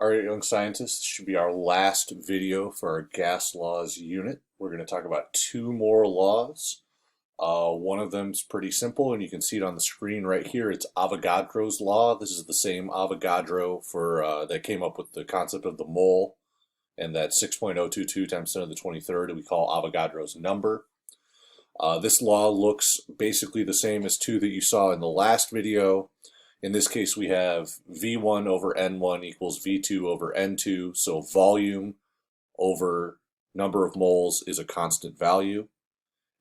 All right, young scientists, this should be our last video for our gas laws unit. We're going to talk about two more laws. One of them is pretty simple, and you can see it on the screen right here. It's Avogadro's law. This is the same Avogadro that came up with the concept of the mole, and that 6.022 times 10 to the 23rd we call Avogadro's number. This law looks basically the same as two that you saw in the last video. In this case, we have V1 over N1 equals V2 over N2, so volume over number of moles is a constant value.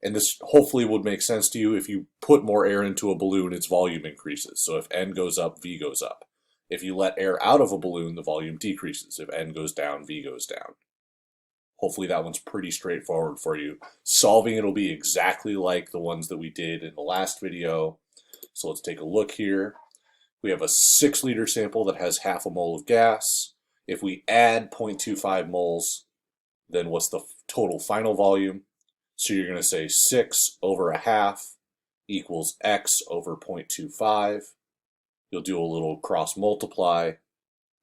And this hopefully would make sense to you. If you put more air into a balloon, its volume increases. So if N goes up, V goes up. If you let air out of a balloon, the volume decreases. If N goes down, V goes down. Hopefully that one's pretty straightforward for you. Solving it will be exactly like the ones that we did in the last video. So let's take a look here. We have a 6-liter sample that has half a mole of gas. If we add 0.25 moles, then what's the total final volume? So you're going to say 6 over a half equals X over 0.25. You'll do a little cross multiply,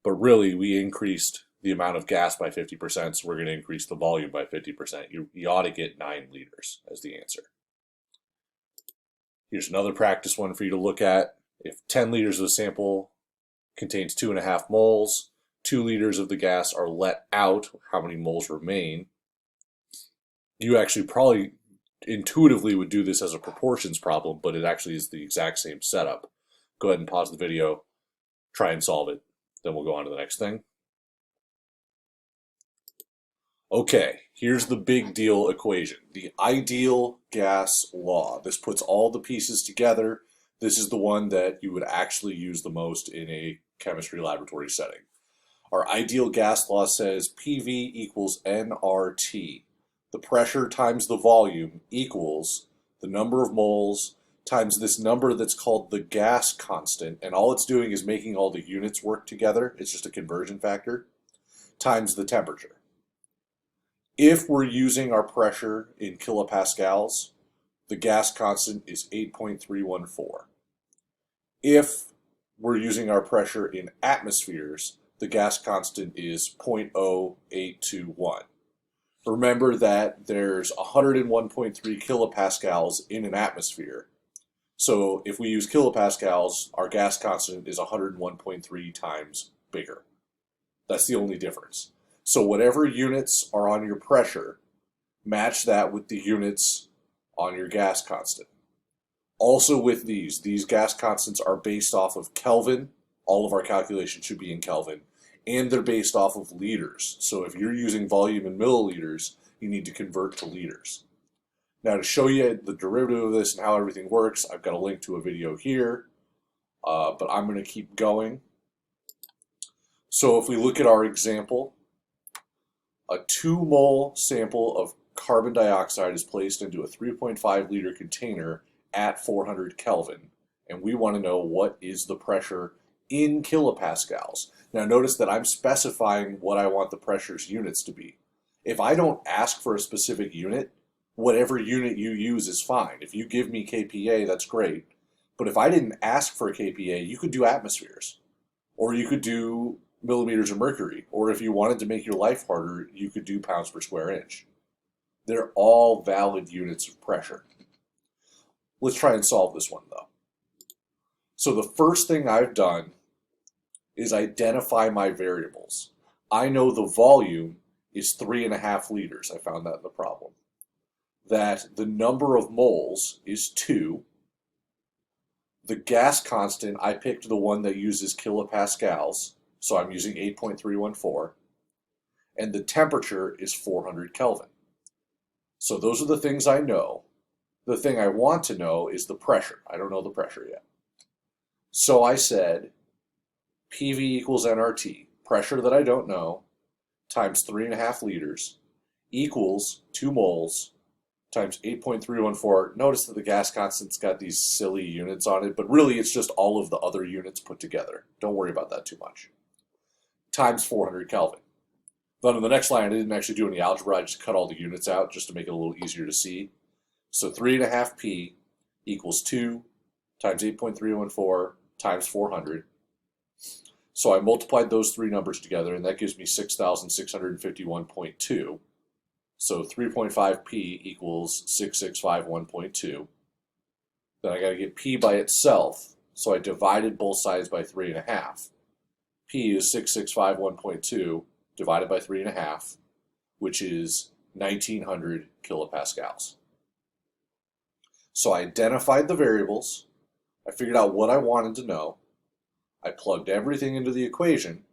but really we increased the amount of gas by 50%, so we're going to increase the volume by 50%. You ought to get 9 liters as the answer. Here's another practice one for you to look at. If 10 liters of a sample contains 2.5 moles, 2 liters of the gas are let out, how many moles remain? You actually probably intuitively would do this as a proportions problem, but it actually is the exact same setup. Go ahead and pause the video, try and solve it, then we'll go on to the next thing. Okay, here's the big deal equation, the ideal gas law. This puts all the pieces together. This is the one that you would actually use the most in a chemistry laboratory setting. Our ideal gas law says PV equals nRT. The pressure times the volume equals the number of moles times this number that's called the gas constant, and all it's doing is making all the units work together. It's just a conversion factor, times the temperature. If we're using our pressure in kilopascals, the gas constant is 8.314. If we're using our pressure in atmospheres, the gas constant is 0.0821. Remember that there's 101.3 kilopascals in an atmosphere. So if we use kilopascals, our gas constant is 101.3 times bigger. That's the only difference. So whatever units are on your pressure, match that with the units on your gas constant. Also with these gas constants are based off of Kelvin. All of our calculations should be in Kelvin. And they're based off of liters. So if you're using volume in milliliters, you need to convert to liters. Now to show you the derivative of this and how everything works, I've got a link to a video here, but I'm going to keep going. So if we look at our example, a 2-mole sample of carbon dioxide is placed into a 3.5 liter container at 400 Kelvin, and we want to know what is the pressure in kilopascals. Now notice that I'm specifying what I want the pressure's units to be. If I don't ask for a specific unit, whatever unit you use is fine. If you give me kPa, that's great. But if I didn't ask for a kPa, you could do atmospheres, or you could do millimeters of mercury, or if you wanted to make your life harder, you could do pounds per square inch. They're all valid units of pressure. Let's try and solve this one though. So the first thing I've done is identify my variables. I know the volume is 3.5 liters. I found that in the problem. That the number of moles is 2. The gas constant, I picked the one that uses kilopascals, so I'm using 8.314. And the temperature is 400 Kelvin. So those are the things I know. The thing I want to know is the pressure. I don't know the pressure yet. So I said PV equals nRT, pressure that I don't know, times 3.5 liters, equals 2 moles, times 8.314. Notice that the gas constant's got these silly units on it, but really it's just all of the other units put together. Don't worry about that too much. Times 400 Kelvin. Then on the next line, I didn't actually do any algebra. I just cut all the units out just to make it a little easier to see. So 3.5 P equals 2 times 8.314 times 400. So I multiplied those three numbers together, and that gives me 6,651.2. So 3.5p equals 6651.2. Then I got to get p by itself, so I divided both sides by 3.5. P is 6651.2 divided by 3.5, which is 1900 kilopascals. So I identified the variables, I figured out what I wanted to know, I plugged everything into the equation,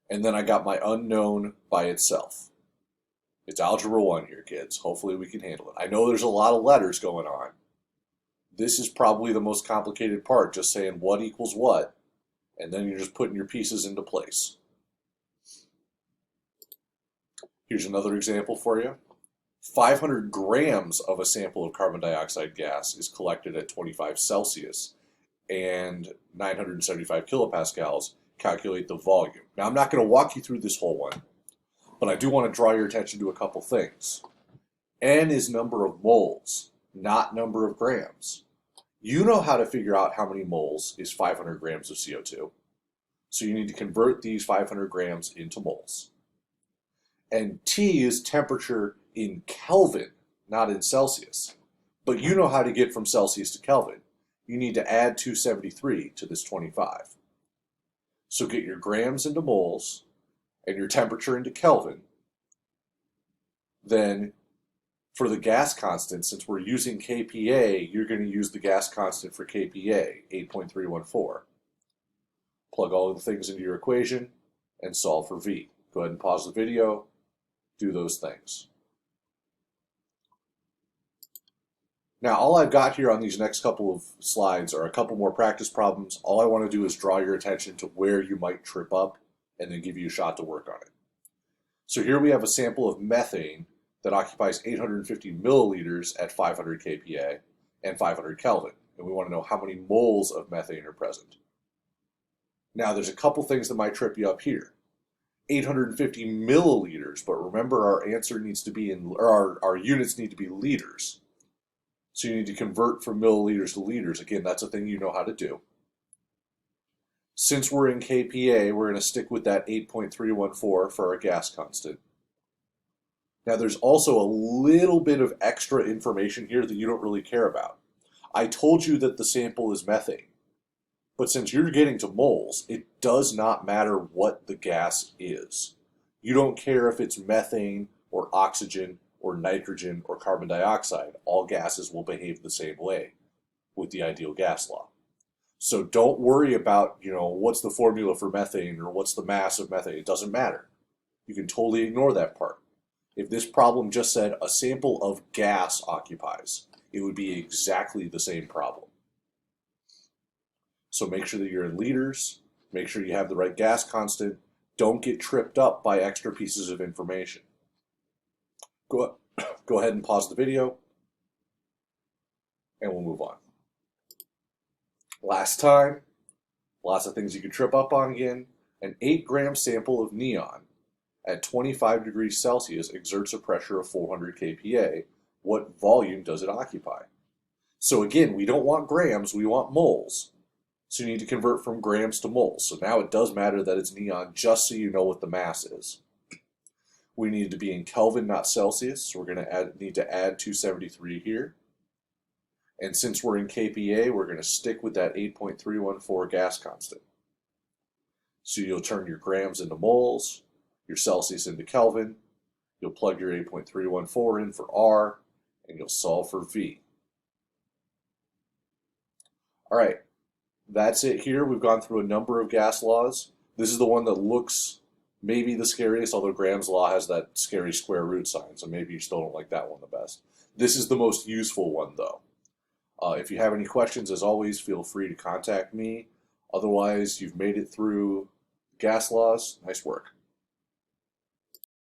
and then I got my unknown by itself. It's Algebra 1 here, kids. Hopefully we can handle it. I know there's a lot of letters going on. This is probably the most complicated part, just saying what equals what, and then you're just putting your pieces into place. Here's another example for you. 500 grams of a sample of carbon dioxide gas is collected at 25 Celsius, and 975 kilopascals. Calculate the volume. Now, I'm not going to walk you through this whole one, but I do want to draw your attention to a couple things. N is number of moles, not number of grams. You know how to figure out how many moles is 500 grams of CO2. So you need to convert these 500 grams into moles. And T is temperature in Kelvin, not in Celsius. But you know how to get from Celsius to Kelvin. You need to add 273 to this 25. So get your grams into moles and your temperature into Kelvin. Then for the gas constant, since we're using kPa, you're going to use the gas constant for kPa, 8.314. Plug all of the things into your equation and solve for V. Go ahead and pause the video, do those things. Now, all I've got here on these next couple of slides are a couple more practice problems. All I want to do is draw your attention to where you might trip up and then give you a shot to work on it. So here we have a sample of methane that occupies 850 milliliters at 500 kPa and 500 Kelvin. And we want to know how many moles of methane are present. Now, there's a couple things that might trip you up here. 850 milliliters, but remember our answer needs to be in, or our units need to be liters. So you need to convert from milliliters to liters. Again, that's a thing you know how to do. Since we're in kPa, we're going to stick with that 8.314 for our gas constant. Now there's also a little bit of extra information here that you don't really care about. I told you that the sample is methane. But since you're getting to moles, it does not matter what the gas is. You don't care if it's methane or oxygen or nitrogen or carbon dioxide. All gases will behave the same way with the ideal gas law. So don't worry about, what's the formula for methane or what's the mass of methane. It doesn't matter. You can totally ignore that part. If this problem just said a sample of gas occupies, it would be exactly the same problem. So make sure that you're in liters, make sure you have the right gas constant, don't get tripped up by extra pieces of information. Go ahead and pause the video, and we'll move on. Last time, lots of things you could trip up on again. An 8-gram sample of neon at 25 degrees Celsius exerts a pressure of 400 kPa. What volume does it occupy? So again, we don't want grams, we want moles. So you need to convert from grams to moles. So now it does matter that it's neon, just so you know what the mass is. We need to be in Kelvin, not Celsius. So we're going to need to add 273 here. And since we're in kPa, we're going to stick with that 8.314 gas constant. So you'll turn your grams into moles, your Celsius into Kelvin. You'll plug your 8.314 in for R, and you'll solve for V. All right. That's it here. We've gone through a number of gas laws. This is the one that looks maybe the scariest, although Graham's law has that scary square root sign, so maybe you still don't like that one the best. This is the most useful one, though. If you have any questions, as always, feel free to contact me. Otherwise, you've made it through gas laws. Nice work.